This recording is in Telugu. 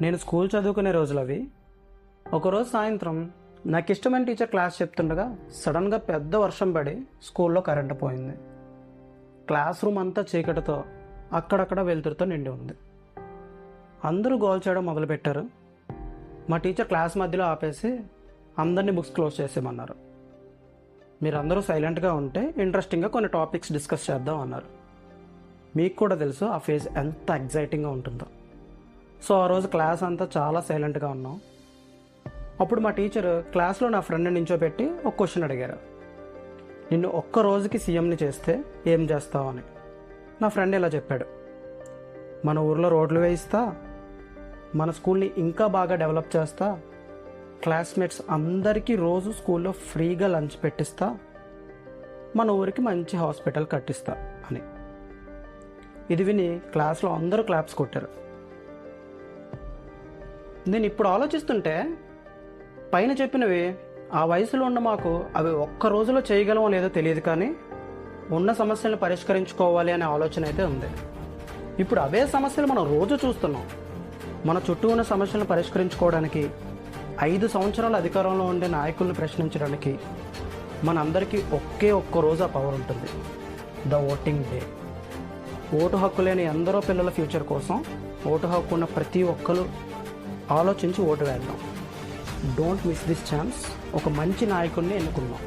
నేను స్కూల్ చదువుకునే రోజులు అవి. ఒకరోజు సాయంత్రం నాకు ఇష్టమైన టీచర్ క్లాస్ చెప్తుండగా సడన్గా పెద్ద వర్షం పడి స్కూల్లో కరెంటు పోయింది. క్లాస్ రూమ్ అంతా చీకటితో అక్కడక్కడ వెలుతురుతో నిండి ఉంది. అందరూ గోల్ చేయడం మొదలుపెట్టారు. మా టీచర్ క్లాస్ మధ్యలో ఆపేసి అందరినీ బుక్స్ క్లోజ్ చేసేయమన్నారు. మీరందరూ సైలెంట్గా ఉంటే ఇంట్రెస్టింగ్గా కొన్ని టాపిక్స్ డిస్కస్ చేద్దాం అన్నారు. మీకు కూడా తెలుసు ఆ ఫేజ్ ఎంత ఎగ్జైటింగ్గా ఉంటుందో. సో ఆ రోజు క్లాస్ అంతా చాలా సైలెంట్గా ఉన్నాం. అప్పుడు మా టీచర్ క్లాస్లో నా ఫ్రెండ్ని నించోబెట్టి ఒక క్వశ్చన్ అడిగారు. నిన్ను ఒక్క రోజుకి సీఎంని చేస్తే ఏం చేస్తావు అని. నా ఫ్రెండ్ ఇలా చెప్పాడు, మన ఊర్లో రోడ్లు వేయిస్తా, మన స్కూల్ని ఇంకా బాగా డెవలప్ చేస్తా, క్లాస్మేట్స్ అందరికీ రోజు స్కూల్లో ఫ్రీగా లంచ్ పెట్టిస్తా, మన ఊరికి మంచి హాస్పిటల్ కట్టిస్తా అని. ఇది విని క్లాస్లో అందరూ క్లాప్స్ కొట్టారు. నేను ఇప్పుడు ఆలోచిస్తుంటే పైన చెప్పినవి ఆ వయసులో ఉన్న మాకు అవి ఒక్క రోజులో చేయగలమో లేదో తెలియదు, కానీ ఉన్న సమస్యలను పరిష్కరించుకోవాలి అనే ఆలోచన అయితే ఉంది. ఇప్పుడు అవే సమస్యలు మనం రోజు చూస్తున్నాం. మన చుట్టూ ఉన్న సమస్యలను పరిష్కరించుకోవడానికి 5 సంవత్సరాల అధికారంలో ఉండే నాయకులను ప్రశ్నించడానికి మనందరికీ ఒక్క రోజు ఆ పవర్ ఉంటుంది, ద ఓటింగ్ డే. ఓటు హక్కు లేని ఎందరో పిల్లల ఫ్యూచర్ కోసం ఓటు హక్కు ఉన్న ప్రతి ఒక్కరు ఆలోచించి ఓటు వేద్దాం. Don't miss this chance. ఒక మంచి నాయకుడిని ఎన్నుకుందాం.